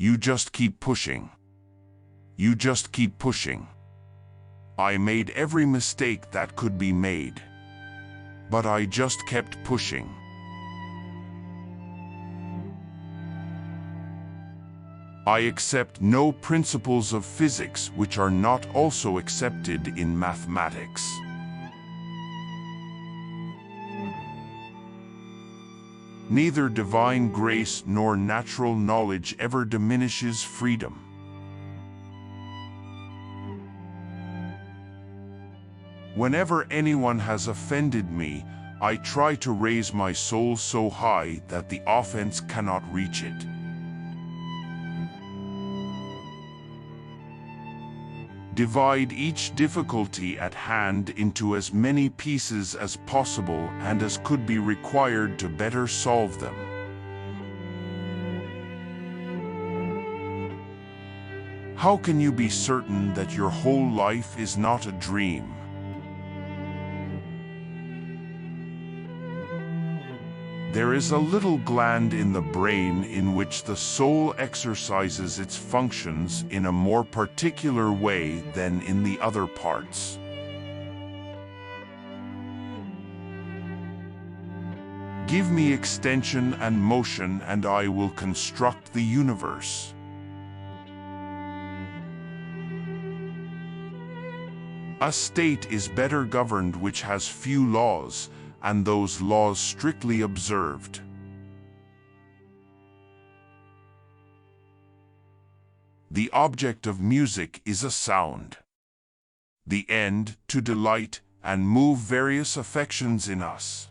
You just keep pushing. You just keep pushing. I made every mistake that could be made. But I just kept pushing. I accept no principles of physics which are not also accepted in mathematics. Neither divine grace nor natural knowledge ever diminishes freedom. Whenever anyone has offended me, I try to raise my soul so high that the offense cannot reach it. Divide each difficulty at hand into as many pieces as possible and as could be required to better solve them. How can you be certain that your whole life is not a dream? There is a little gland in the brain in which the soul exercises its functions in a more particular way than in the other parts. Give me extension and motion, and I will construct the universe. A state is better governed which has few laws, and those laws strictly observed. The object of music is a sound. The end, to delight and move various affections in us.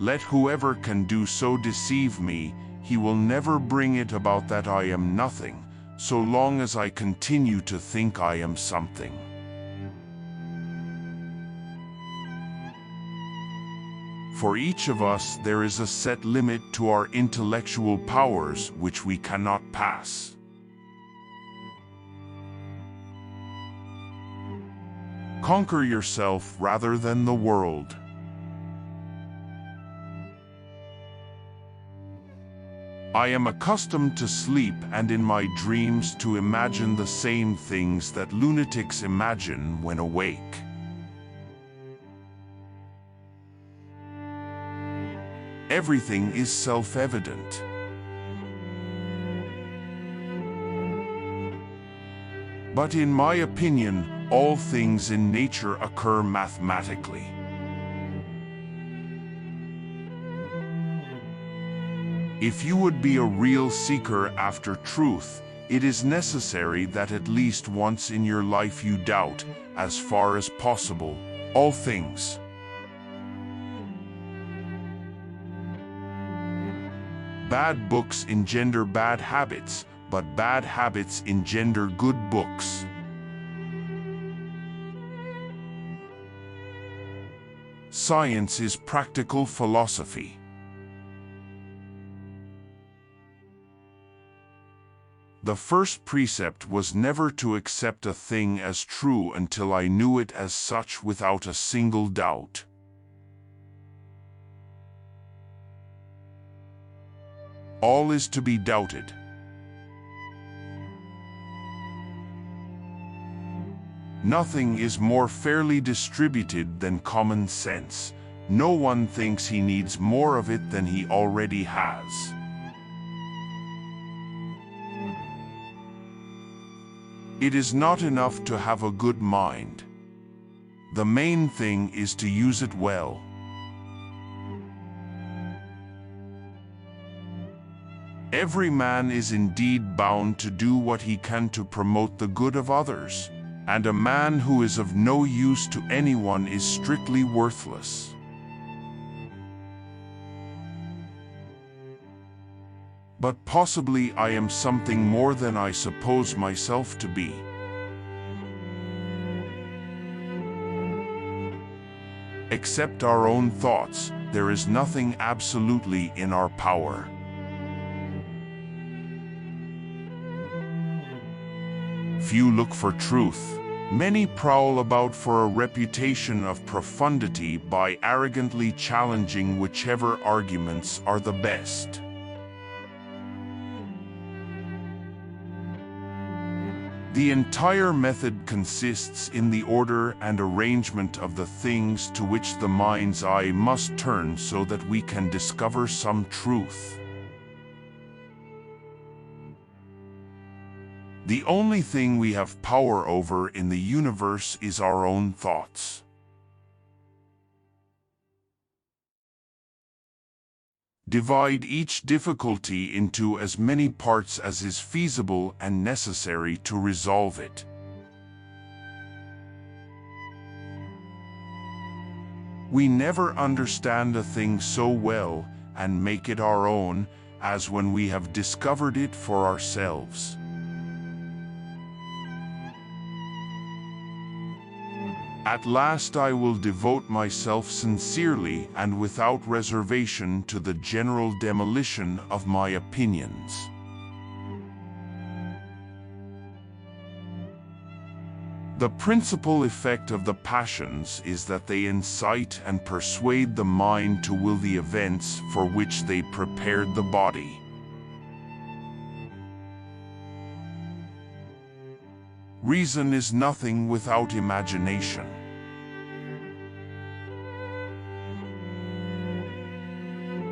Let whoever can do so deceive me, he will never bring it about that I am nothing, so long as I continue to think I am something. For each of us there is a set limit to our intellectual powers which we cannot pass. Conquer yourself rather than the world. I am accustomed to sleep and in my dreams to imagine the same things that lunatics imagine when awake. Everything is self-evident. But in my opinion, all things in nature occur mathematically. If you would be a real seeker after truth, it is necessary that at least once in your life you doubt, as far as possible, all things. Bad books engender bad habits, but bad habits engender good books. Science is practical philosophy. The first precept was never to accept a thing as true until I knew it as such without a single doubt. All is to be doubted. Nothing is more fairly distributed than common sense. No one thinks he needs more of it than he already has. It is not enough to have a good mind. The main thing is to use it well. Every man is indeed bound to do what he can to promote the good of others, and a man who is of no use to anyone is strictly worthless. But possibly I am something more than I suppose myself to be. Except our own thoughts, there is nothing absolutely in our power. Few look for truth, Many prowl about for a reputation of profundity by arrogantly challenging whichever arguments are the best. The entire method consists in the order and arrangement of the things to which the mind's eye must turn so that we can discover some truth. The only thing we have power over in the universe is our own thoughts. Divide each difficulty into as many parts as is feasible and necessary to resolve it. We never understand a thing so well and make it our own as when we have discovered it for ourselves. At last I will devote myself sincerely and without reservation to the general demolition of my opinions. The principal effect of the passions is that they incite and persuade the mind to will the events for which they prepared the body. Reason is nothing without imagination.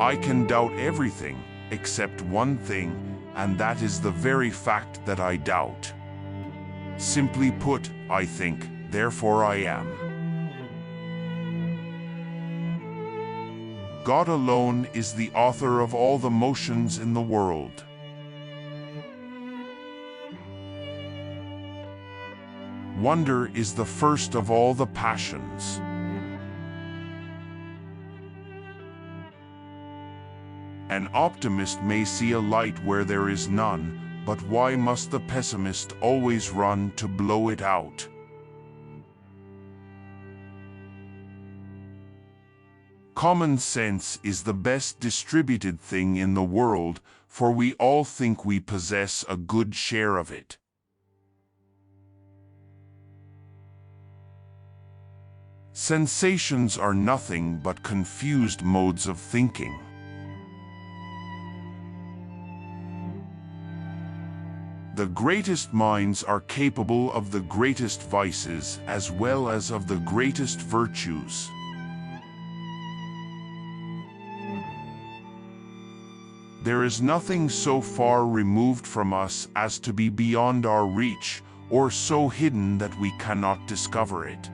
I can doubt everything except one thing, and that is the very fact that I doubt. Simply put, I think, therefore I am. God alone is the author of all the motions in the world. Wonder is the first of all the passions. An optimist may see a light where there is none, but why must the pessimist always run to blow it out? Common sense is the best distributed thing in the world, for we all think we possess a good share of it. Sensations are nothing but confused modes of thinking. The greatest minds are capable of the greatest vices as well as of the greatest virtues. There is nothing so far removed from us as to be beyond our reach, or so hidden that we cannot discover it.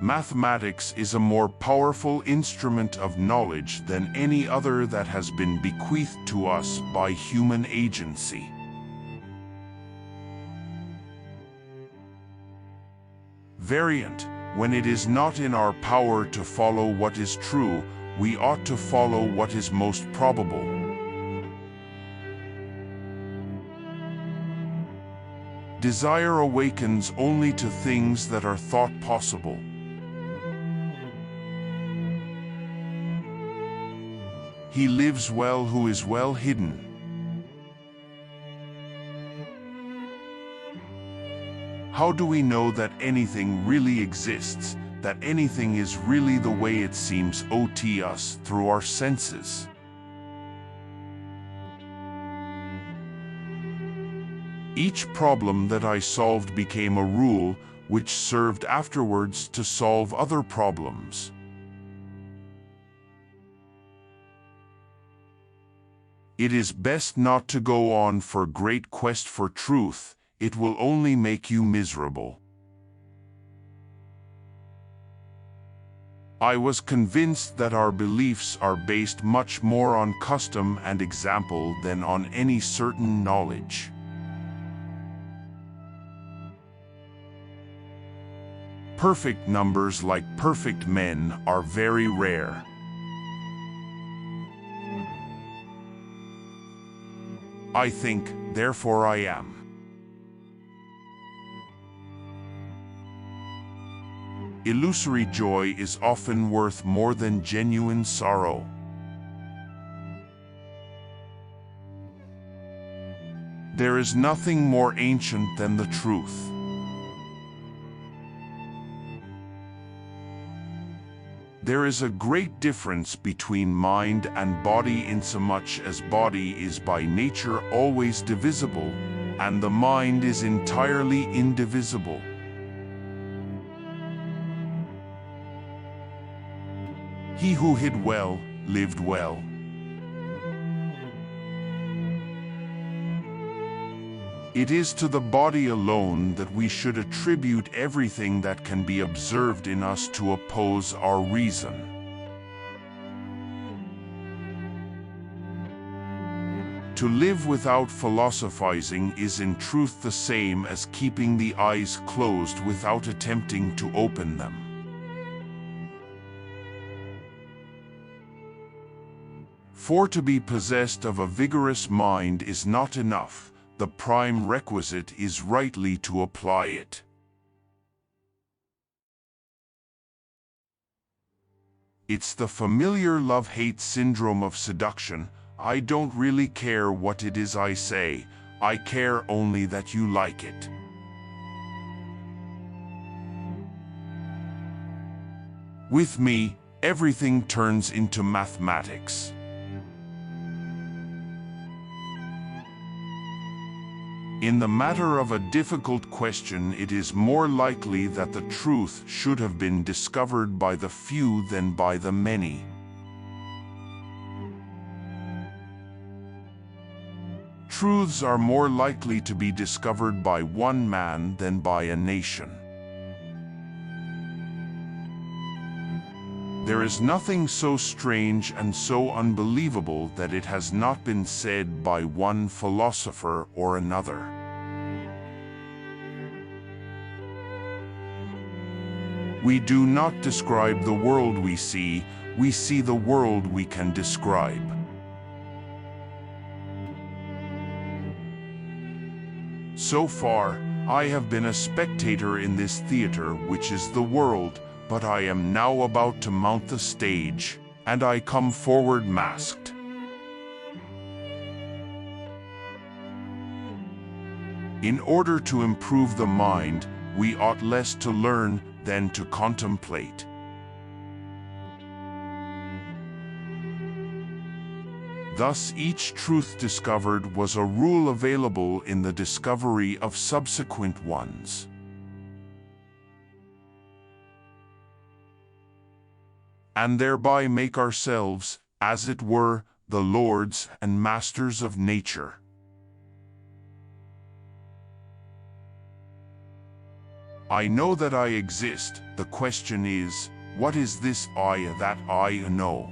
Mathematics is a more powerful instrument of knowledge than any other that has been bequeathed to us by human agency. Variant, when it is not in our power to follow what is true, we ought to follow what is most probable. Desire awakens only to things that are thought possible. He lives well who is well hidden. How do we know that anything really exists, that anything is really the way it seems to us through our senses? Each problem that I solved became a rule, which served afterwards to solve other problems. It is best not to go on for great quest for truth. It will only make you miserable. I was convinced that our beliefs are based much more on custom and example than on any certain knowledge. Perfect numbers like perfect men are very rare. I think, therefore I am. Illusory joy is often worth more than genuine sorrow. There is nothing more ancient than the truth. There is a great difference between mind and body insomuch as body is by nature always divisible, and the mind is entirely indivisible. He who hid well, lived well. It is to the body alone that we should attribute everything that can be observed in us to oppose our reason. To live without philosophizing is in truth the same as keeping the eyes closed without attempting to open them. For to be possessed of a vigorous mind is not enough. The prime requisite is rightly to apply it. It's the familiar love-hate syndrome of seduction. I don't really care what it is I say, I care only that you like it. With me, everything turns into mathematics. In the matter of a difficult question, it is more likely that the truth should have been discovered by the few than by the many. Truths are more likely to be discovered by one man than by a nation. There is nothing so strange and so unbelievable that it has not been said by one philosopher or another. We do not describe the world we see the world we can describe. So far, I have been a spectator in this theater which is the world, but I am now about to mount the stage, and I come forward masked. In order to improve the mind, we ought less to learn than to contemplate. Thus, each truth discovered was a rule available in the discovery of subsequent ones. And thereby make ourselves, as it were, the lords and masters of nature. I know that I exist. The question is, what is this I that I know?